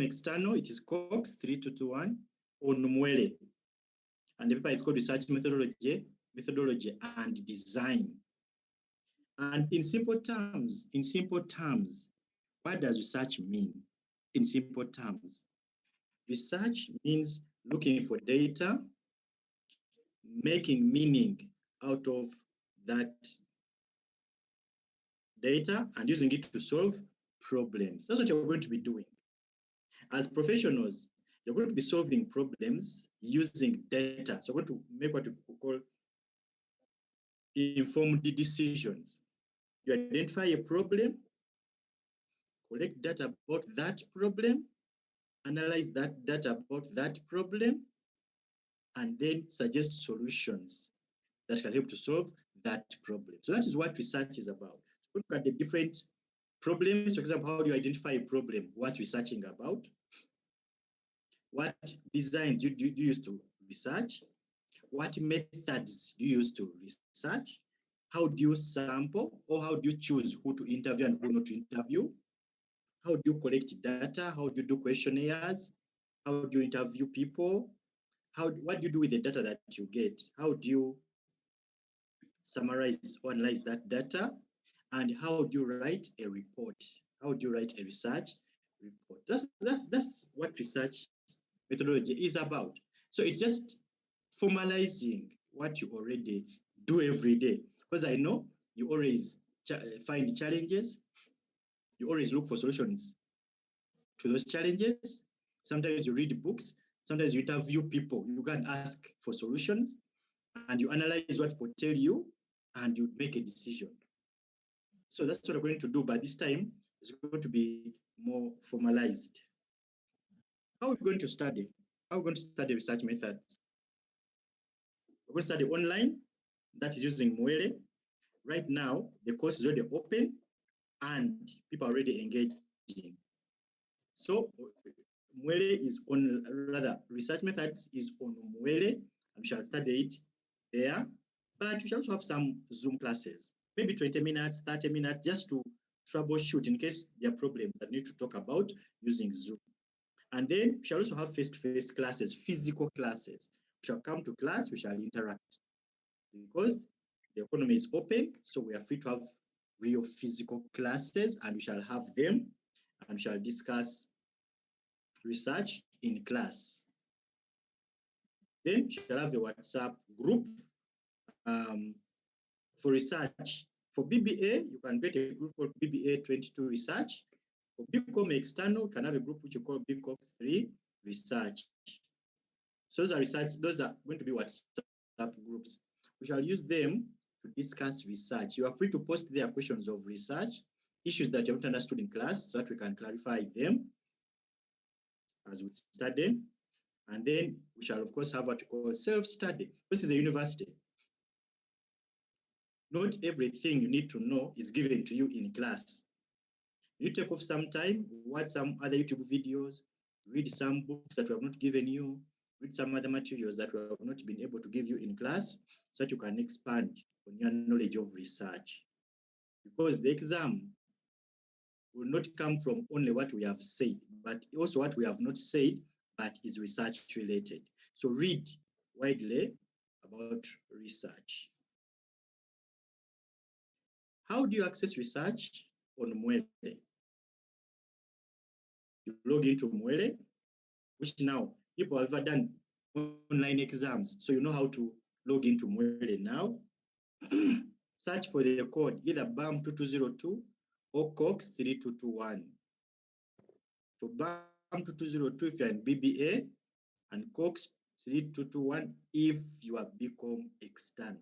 external, it is Cox 3221 on Mwele. And the paper is called Research Methodology and Design. And in simple terms, what does research mean? In simple terms, research means looking for data, making meaning out of that data, and using it to solve problems. That's what you're going to be doing. As professionals, you're going to be solving problems using data. So we're going to make what we call informed decisions. You identify a problem, collect data about that problem, analyze that data about that problem, and then suggest solutions that can help to solve that problem. So that is what research is about. So look at the different problems. For example, how do you identify a problem worth researching about? What designs do you use to research? What methods do you use to research? How do you sample, or how do you choose who to interview and who not to interview? How do you collect data? How do you do questionnaires? How do you interview people? What do you do with the data that you get? How do you summarize or analyze that data? And how do you write a report? How do you write a research report? That's what research methodology is about. So it's just formalizing what you already do every day. Because I know you always find challenges, you always look for solutions to those challenges. Sometimes you read books, sometimes you interview people, you can ask for solutions, and you analyze what people tell you, and you make a decision. So that's what we're going to do, but this time it's going to be more formalized. How are we going to study? How are we going to study research methods? We're going to study online, that is using Mwele. Right now, the course is already open and people are already engaging. So Mwele is on, rather, research methods is on Mwele, and we shall study it there. But we shall also have some Zoom classes, maybe 20 minutes, 30 minutes, just to troubleshoot in case there are problems that we need to talk about using Zoom. And then we shall also have face-to-face classes, physical classes. We shall come to class, we shall interact. Because the economy is open, so we are free to have real physical classes, and we shall have them, and we shall discuss research in class. Then we shall have a WhatsApp group for research. For BBA, you can get a group called BBA 22 Research. For BCom External, you can have a group which you call BCox 3 Research. So those are going to be WhatsApp groups. We shall use them to discuss research. You are free to post their questions of research, issues that you haven't understood in class, so that we can clarify them as we study. And then we shall, of course, have what we call self-study. This is a university. Not everything you need to know is given to you in class. You take off some time, watch some other YouTube videos, read some books that we have not given you, read some other materials that we have not been able to give you in class, so that you can expand on your knowledge of research. Because the exam will not come from only what we have said, but also what we have not said, but is research related. So read widely about research. How do you access research on Mwele? You log into Mwele, which now people have ever done online exams, so you know how to log into Mwele now. Search for the code, either BAM 2202 or COX 3221. For BAM 2202 if you're in BBA, and COX 3221 if you are BCom External.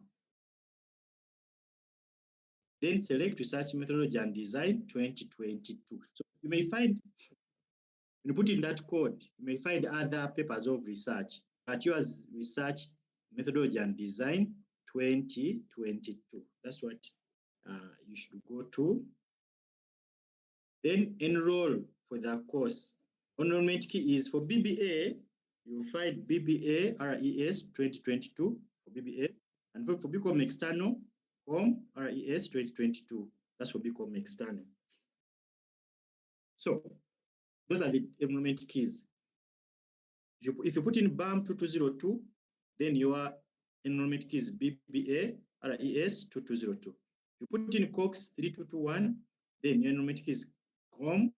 Then select Research Methodology and Design 2022. So you may find, when you put in that code, you may find other papers of research, but yours Research Methodology and Design 2022. That's what you should go to. Then enroll for the course. Enrollment key is for BBA, you will find BBA RES 2022 for BBA, and for BCom External, RES 2022. That's for BCom External. So Those are the enrollment keys. If you put in BAM 2202, then your enrollment key is BBA RES 2202. If you put in COX 3221, then your enrollment key is COM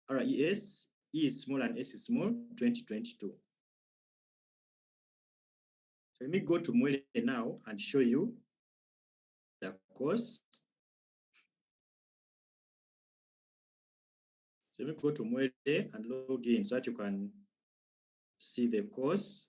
RES E is small and S is small 2022. So let me go to Mwele now and show you the course. So let me go to Mwele and log in so that you can see the course.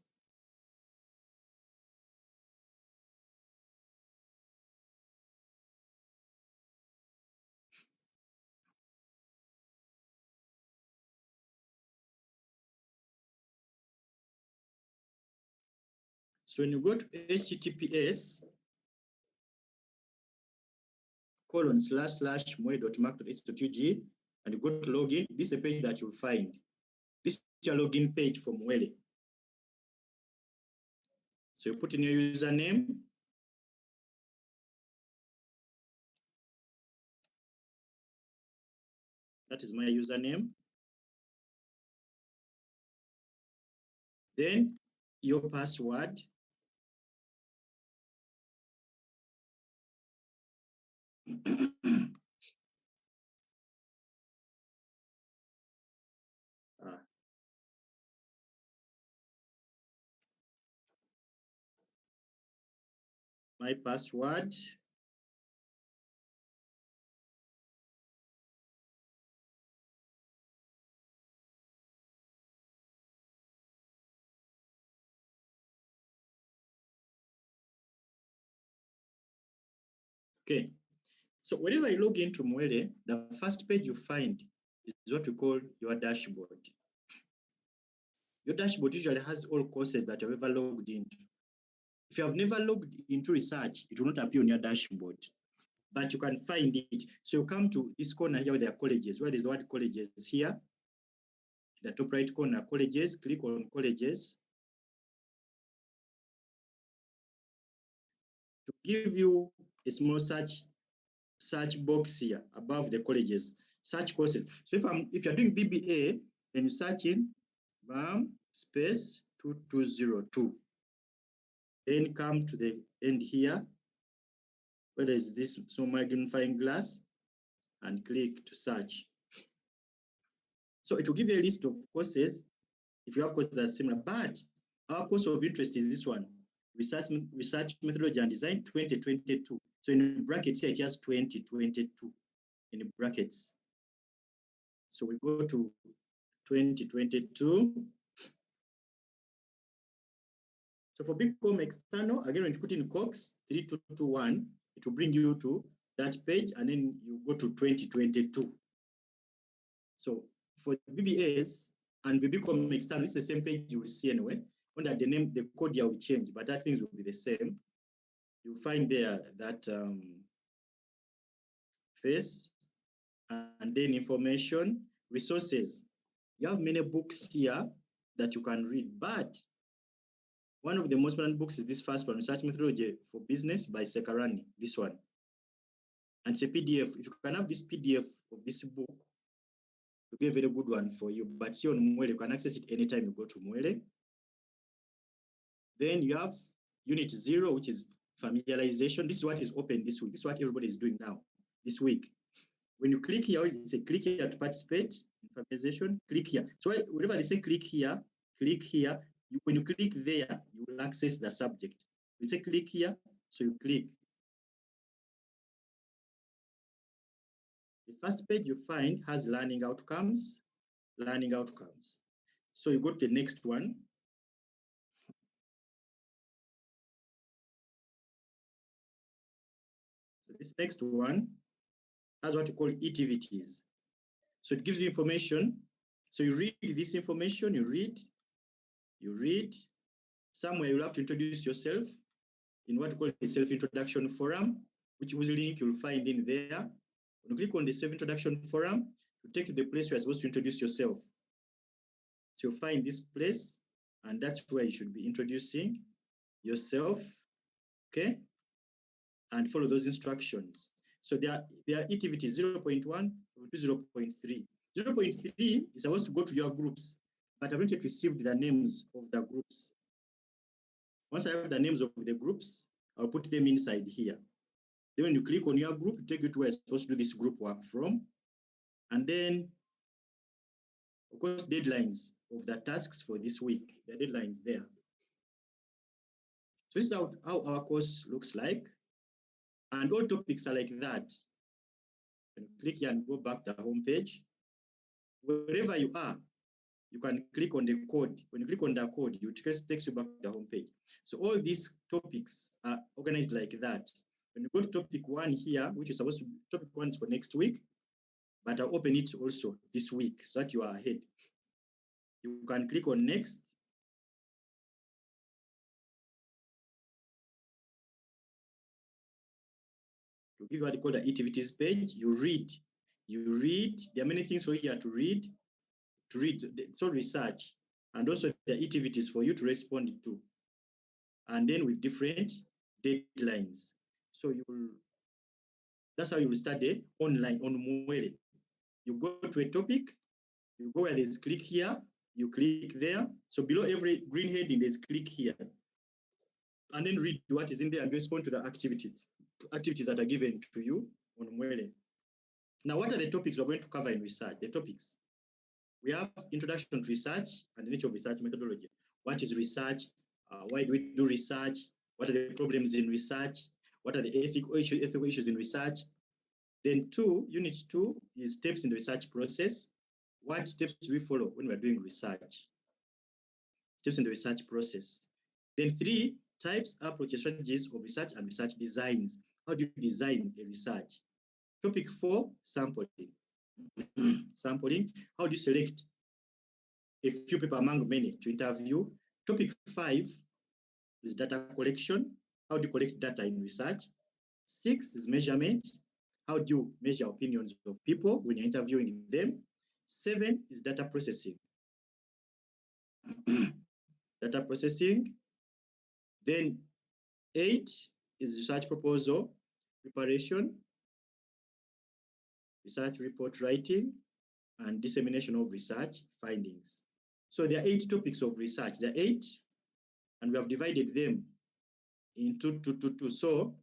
So when you go to https://mwele.mac.s.ug and you go to login, this is the page that you'll find. This is your login page for Mwele. So you put in your username. That is my username. Then your password. My password. Okay, so whenever you log into Mwele, the first page you find is what we call your dashboard. Your dashboard usually has all courses that you've ever logged into. If you have never logged into research, it will not appear on your dashboard, but you can find it. So you come to this corner here where there are colleges, where there's the word colleges here. The top right corner, colleges, click on colleges. To give you a small search box here above the colleges, search courses. So if you're doing BBA, then you search in BAM space 2202. Then come to the end here, where there's this small magnifying glass, and click to search. So it will give you a list of courses if you have courses that are similar, but our course of interest is this one, Research Methodology and Design 2022. So in brackets here, it has 2022 in brackets. So we go to 2022. So for BCom external, again, when you put in COX 3221, it will bring you to that page, and then you go to 2022. So for BBAs and BCom external, it's the same page you will see anyway. Under the name, the code here will change, but that things will be the same. You'll find there that face, and then information, resources. You have many books here that you can read, but one of the most important books is this first one, Research Methodology for Business by Sekarani, this one. And it's a PDF. If you can have this PDF of this book, it'll be a very good one for you. But here on Mwele, you can access it anytime you go to Mwele. Then you have Unit 0, which is familiarization. This is what is open this week. This is what everybody is doing now, this week. When you click here, it says click here to participate in familiarization, click here. So whenever they say click here, when you click there, you will access the subject. We say click here, so you click. The first page you find has learning outcomes. So you go to the next one. So this next one has what you call activities. So it gives you information. So you read this information, you read. Somewhere you'll have to introduce yourself in what we call a self-introduction forum, whose link you'll find in there. When you click on the self-introduction forum, you take to the place where you're supposed to introduce yourself. So you'll find this place, and that's where you should be introducing yourself, okay? And follow those instructions. So there are activities 0.1 to 0.3. 0.3 is supposed to go to your groups, but I've not yet received the names of the groups. Once I have the names of the groups, I'll put them inside here. Then when you click on your group, take you to where you're supposed to do this group work from. And then, of course, deadlines of the tasks for this week. The deadlines there. So this is how our course looks like. And all topics are like that. And click here and go back to the home page. Wherever you are, you can click on the code. When you click on the code, it takes you back to the home page. So all these topics are organized like that. When you go to topic 1 here, which is supposed to be topic 1 is for next week, but I'll open it also this week so that you are ahead. You can click on next. To give you what you call the activities page, you read. There are many things for you to read. It's all research, and also the activities for you to respond to. And then with different deadlines. So that's how you will study online on Mwele. You go to a topic, you go where there's click here, you click there. So below every green heading, there's click here. And then read what is in there and respond to the activities that are given to you on Mwele. Now, what are the topics we're going to cover in research? The topics. We have introduction to research and the nature of research methodology. What is research? Why do we do research? What are the problems in research? What are the ethical issues in research? Then unit 2 is steps in the research process. What steps do we follow when we're doing research? Steps in the research process. Then 3, types, approaches, strategies of research and research designs. How do you design a research? Topic 4, sampling. Sampling, how do you select a few people among many to interview? Topic 5 is data collection. How do you collect data in research? 6 is measurement. How do you measure opinions of people when you're interviewing them? 7 is data processing. Data processing. Then 8 is research proposal preparation, research report writing, and dissemination of research findings. So there are 8 topics of research. There are 8, and we have divided them into two. So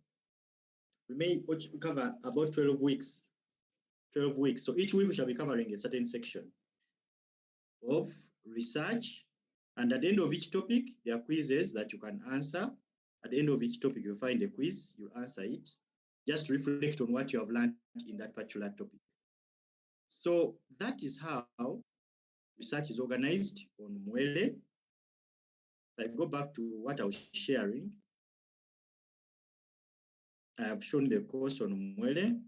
we may cover about 12 weeks. 12 weeks. So each week we shall be covering a certain section of research. And at the end of each topic, there are quizzes that you can answer. At the end of each topic, you'll find a quiz, you answer it. Just reflect on what you have learned in that particular topic. So that is how research is organized on Mwele. I go back to what I was sharing. I have shown the course on Mwele.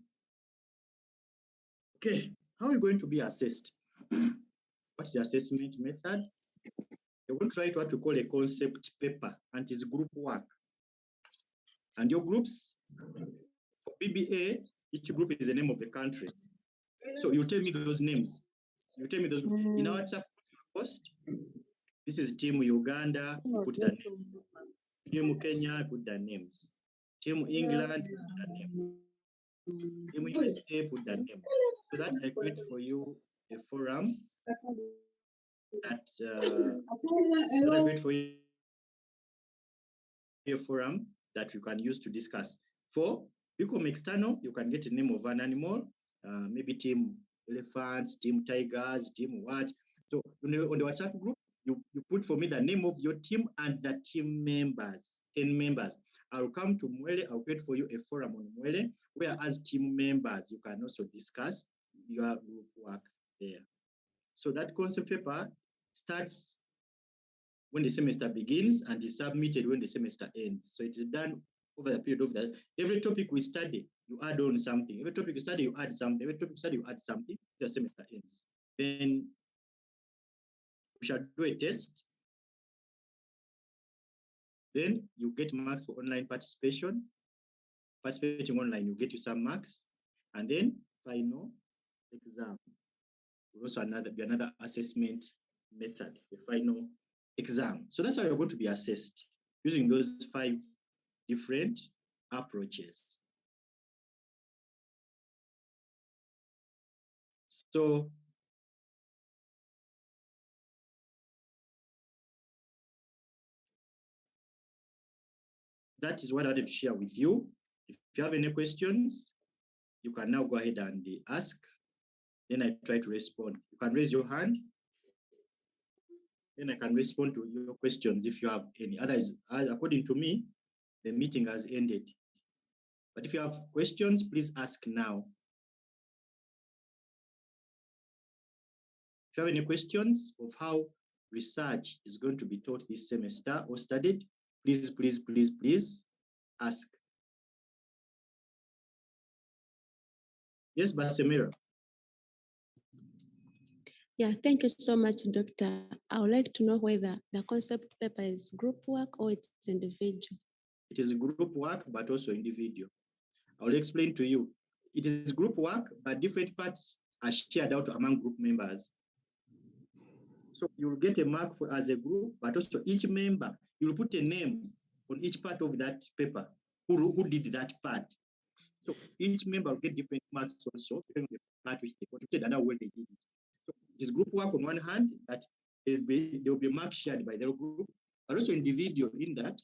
Okay, how are you going to be assessed? What is the assessment method? You're going to write what we call a concept paper, and it's group work. And your groups, for BBA, each group is the name of the country. So you tell me those names. You tell me those. In our WhatsApp post, this is Team Uganda, you put the name. Team Kenya, put the names. Team England, put the name. Team USA, put the name. So that I create for you a forum that I create for you a forum that you can use to discuss. For become external, you can get a name of an animal, maybe Team Elephants, Team Tigers, Team what. So on the WhatsApp group, you put for me the name of your team and the team members, 10 members. I'll come to Mwele, I'll create for you a forum on Mwele, where as team members, you can also discuss your group work there. So that concept paper starts when the semester begins and is submitted when the semester ends. So it is done over the period of that. Every topic we study, you add on something. Every topic you study, you add something. Every topic you study, you add something. The semester ends. Then we shall do a test. Then you get marks for online participation. Participating online, you get you some marks. And then final exam. Will also be another assessment method, the final exam. So that's how you're going to be assessed using those 5 different approaches. So that is what I wanted to share with you. If you have any questions, you can now go ahead and ask. Then I try to respond. You can raise your hand. Then I can respond to your questions if you have any. Otherwise, according to me, the meeting has ended. But if you have questions, please ask now. If you have any questions of how research is going to be taught this semester or studied, please ask. Yes, Basemira. Yeah, thank you so much, Doctor. I would like to know whether the concept paper is group work or it's individual. It is group work, but also individual. I will explain to you. It is group work, but different parts are shared out among group members. So you'll get a mark as a group, but also each member, you'll put a name on each part of that paper, who did that part. So each member will get different marks also, depending on the part which they contributed and how well they did it. So it is group work on one hand, that there will be marks shared by the group, but also individual in that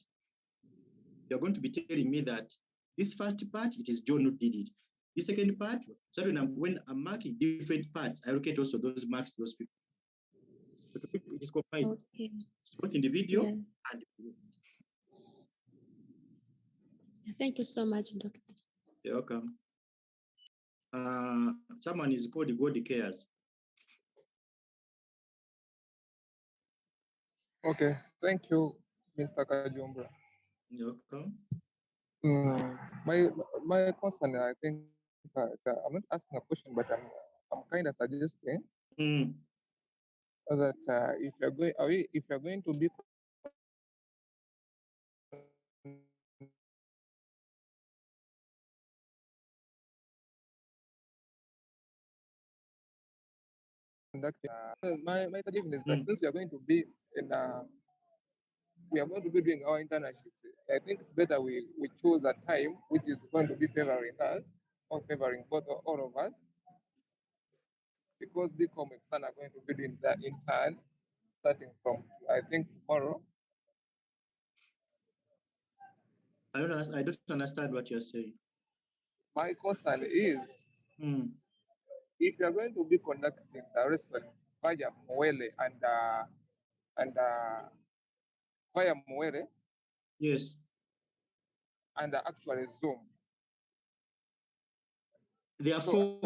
you're going to be telling me that this first part, it is John who did it. The second part, so when I'm marking different parts, I allocate also those marks to those people. So to people, it is combined. Okay. It's both individual and group. Thank you so much, Doctor. You're welcome. Someone is called God Cares. Okay, thank you, Mr. Kajumbra. You're welcome. My concern, I think, I'm not asking a question, but I'm kind of suggesting that if you're going to be conducting, my suggestion is that since we are going to be we are going to be doing our internships, I think it's better we choose a time which is going to be favoring us or favoring all of us, because BCom and SAN are going to be doing that intern starting from, I think, tomorrow. I don't understand what you're saying. My concern is if you're going to be conducting the research via Mwele and via Mwele, yes, and actually Zoom. There are four.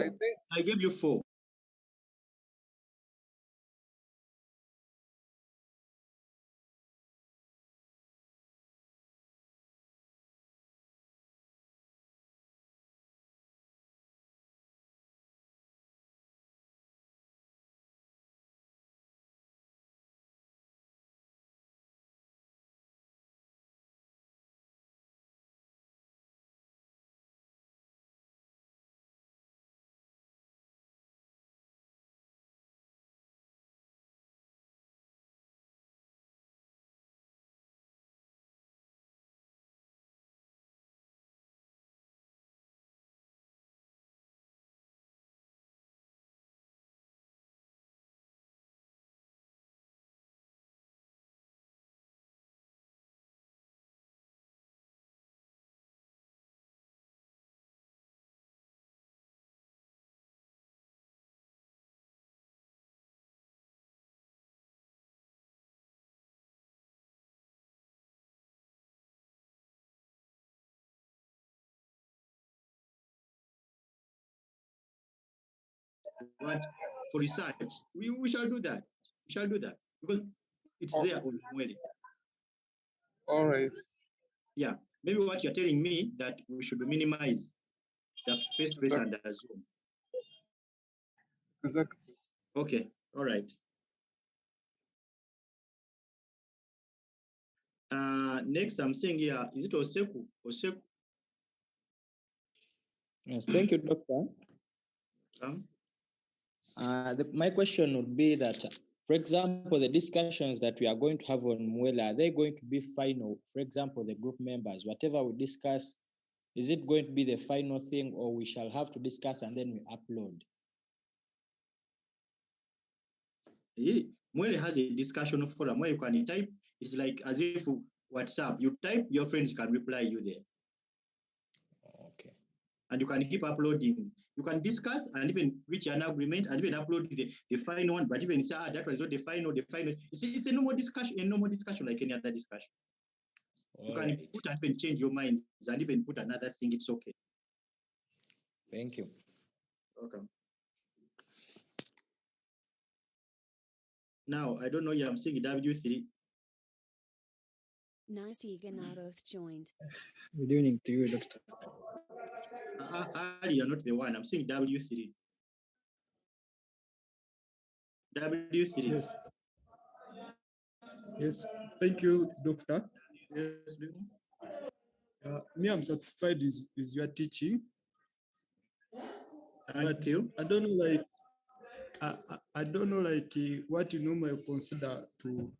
I gave you four. But for research, we shall do that. We shall do that because it's there on Mwele. All right. Yeah, maybe what you're telling me that we should minimize the face-to-face and the Zoom. Exactly. Okay, all right. Next, I'm saying here, is it Oseku? Oseku? Yes, thank you, Doctor. My question would be that, for example, the discussions that we are going to have on Mwele, are they going to be final? For example, the group members, whatever we discuss, is it going to be the final thing, or we shall have to discuss and then we upload? Mwele has a discussion forum where you can type. It's like as if WhatsApp. You type, your friends can reply you there. Okay. And you can keep uploading. You can discuss and even reach an agreement and even upload the final one, but even say, that was not the final. It's a normal discussion like any other discussion. You can put and even change your mind and even put another thing. It's okay. Thank you. Welcome. Now, I don't know, I'm seeing W3. Nice Iganaroth joined. Good evening to you, Doctor. Ali, you're not the one. I'm seeing W3. W3. Yes. Yes. Thank you, Doctor. Yes. Me, I'm satisfied with your teaching. Thank you. I don't know, like, I don't know, like, what you normally consider to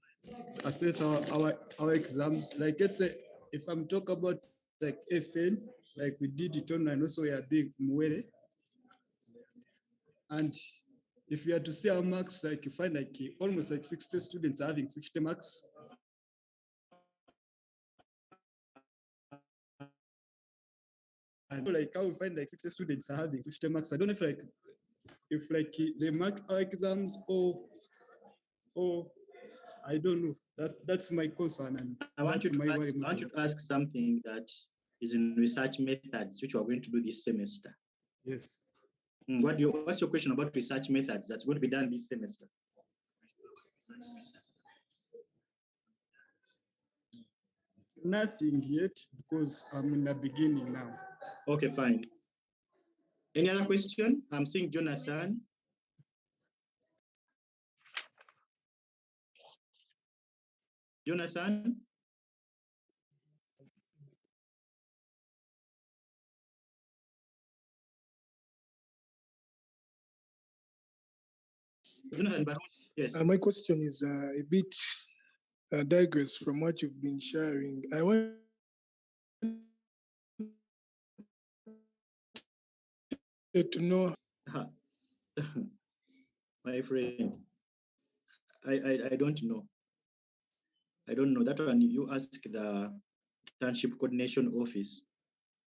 assess our exams. Like, let's say, if I'm talking about like FN, like we did it online, also we are doing Mwere. And if we are to see our marks, like you find like almost like 60 students are having 50 marks. And like how we find like 60 students are having 50 marks. I don't know if they mark our exams or I don't know. That's my concern. And I want you to ask something that is in research methods, which we are going to do this semester. Yes. What's your question about research methods that's going to be done this semester? Nothing yet, because I'm in the beginning now. Okay, fine. Any other question? I'm seeing Jonathan. Jonathan? Jonathan, but yes. My question is a bit digress from what you've been sharing. I want to know. My friend, I don't know. I don't know. That one you ask the internship coordination office,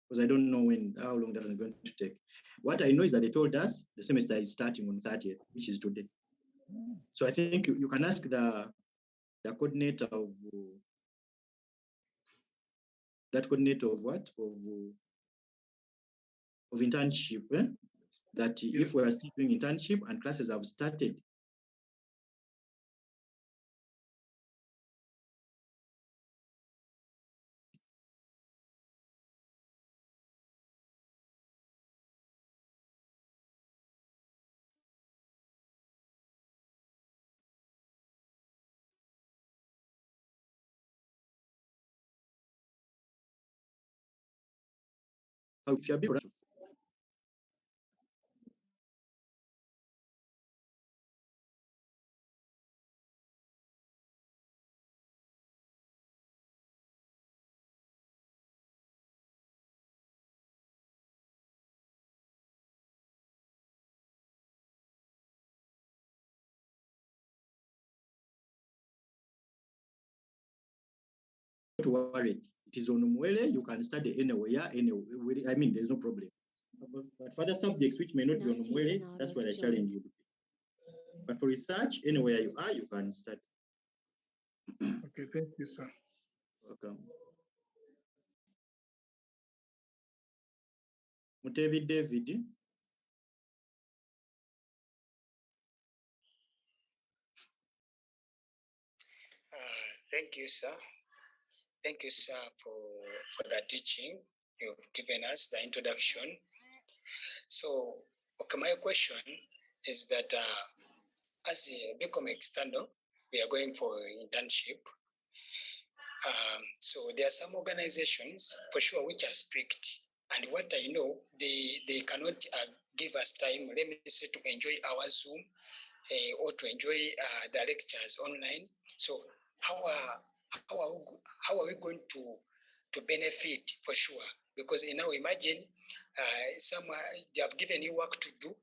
because I don't know how long that is going to take. What I know is that they told us the semester is starting on 30th, which is today. So I think you can ask the coordinator of what? Of internship, that if we are still doing internship and classes have started. If you're being productive. To worry, it is on Mwele, you can study anywhere. I mean, there's no problem. But for other subjects which may not be on Mwele, that's where I challenge you. But for research, anywhere you are, you can study. Okay, thank you, sir. Welcome. Mutebi David. Thank you, sir. Thank you, sir, for that teaching. You've given us the introduction. So, okay, my question is that as a BCom external, we are going for internship. So there are some organizations for sure which are strict. And what I know, they cannot give us time, let me say, to enjoy our Zoom or to enjoy the lectures online. So how are we going to benefit for sure? Because now imagine they have given you work to do,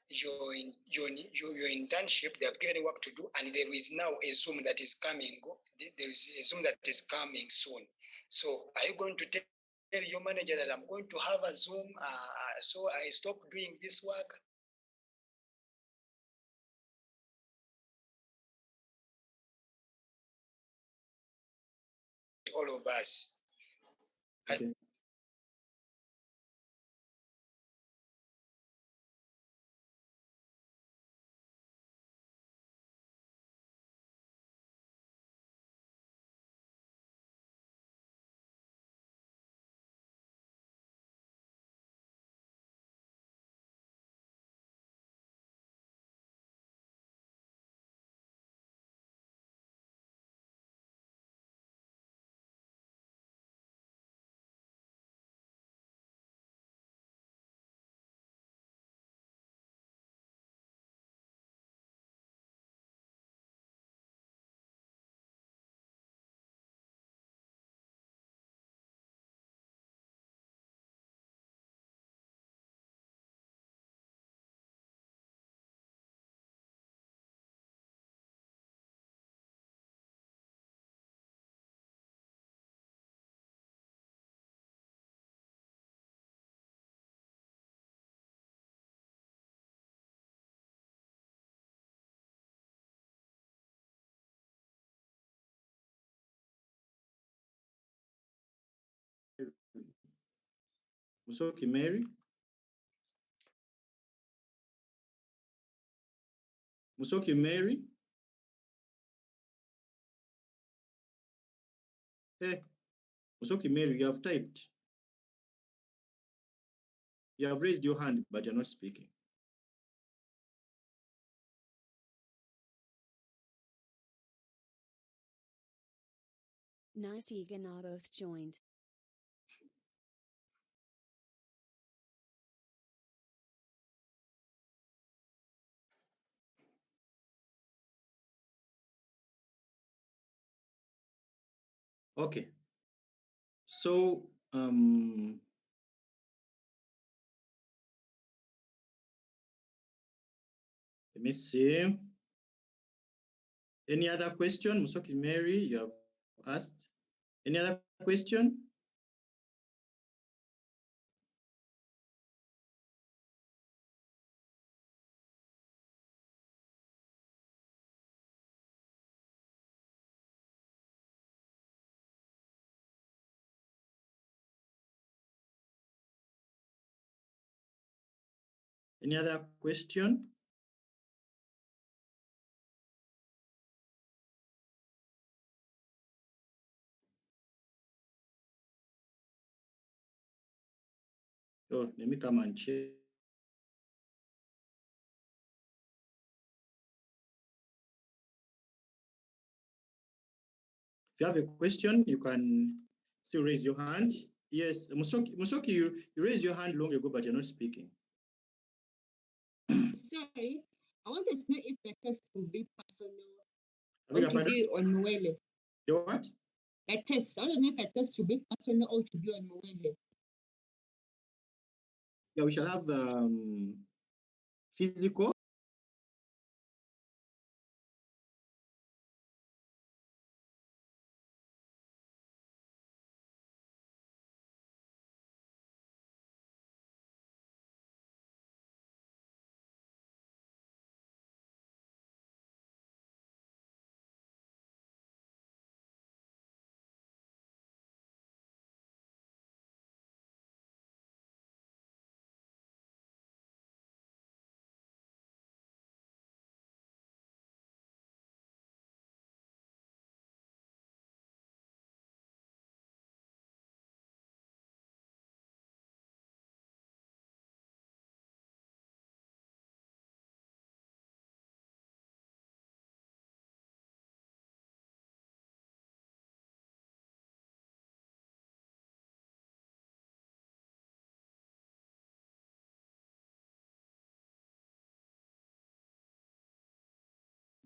your internship. They have given you work to do, and there is now a Zoom that is coming. There is a Zoom that is coming soon. So are you going to tell your manager that I'm going to have a Zoom, so I stop doing this work? All of us. Okay. Musoki Mary. Musoki Mary. Hey, Musoki Mary, you have typed. You have raised your hand, but you're not speaking. Nice Iganarov joined. Okay. So, let me see. Any other question? Musoki Mary, you have asked. Any other question? Any other question? Oh, let me come and check. If you have a question, you can still raise your hand. Yes, Musoki, you raised your hand long ago, but you're not speaking. Sorry, I wanted to know if the test will be personal I beg or your to pardon? be on Mwele. Your what? The test, I don't know if the test should be personal or to be on Mwele. Yeah, we shall have physical.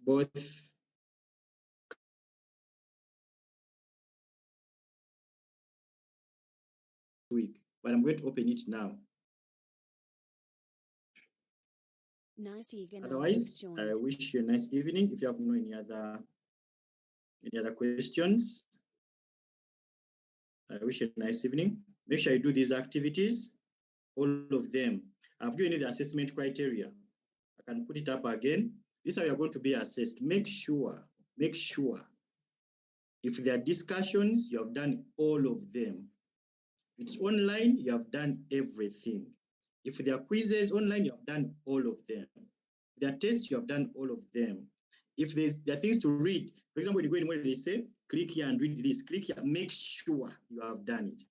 Both week, but I'm going to open it now. Nice Egan Otherwise, I joined. wish you a nice evening. If you have no any other questions, I wish you a nice evening. Make sure you do these activities, all of them. I've given you the assessment criteria. I can put it up again. This is how you're going to be assessed. Make sure if there are discussions, you have done all of them. If it's online, you have done everything. If there are quizzes online, you have done all of them. If there are tests, you have done all of them. If there are things to read, for example, when you go in where they say, click here and read this, click here, make sure you have done it.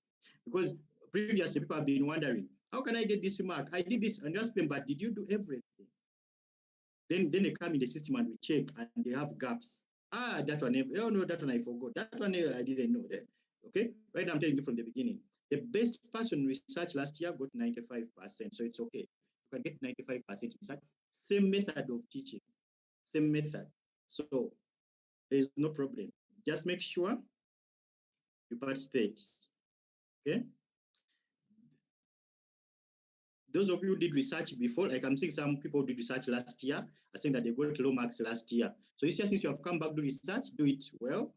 Because previously people have been wondering, how can I get this mark? I did this, and you ask them, but did you do everything? Then they come in the system and we check, and they have gaps. That one, oh no, that one I forgot. That one I didn't know. Okay, right now I'm telling you from the beginning. The best person in research last year got 95%, so it's okay. You can get 95% research. Same method of teaching, same method. So there's no problem. Just make sure you participate, okay? Those of you who did research before, like I'm seeing some people did research last year, are saying that they got low marks last year. So this year, since you have come back to research, do it well,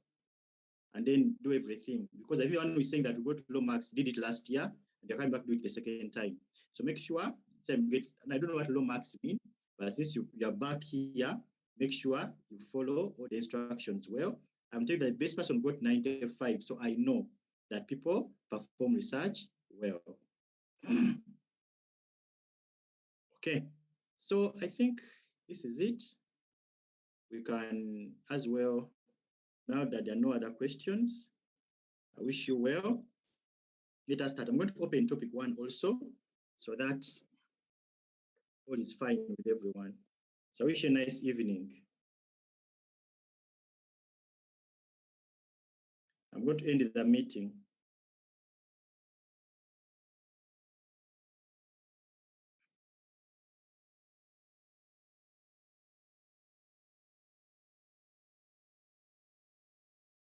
and then do everything. Because everyone who is saying that we got low marks did it last year, and they're coming back to do it the second time. So make sure, and I don't know what low marks mean, but since you're back here, make sure you follow all the instructions well. I'm telling you that the best person got 95, so I know that people perform research well. Okay, so I think this is it. We can as well, now that there are no other questions, I wish you well. Let us start. I'm going to open topic 1 also, so that all is fine with everyone. So I wish you a nice evening. I'm going to end the meeting.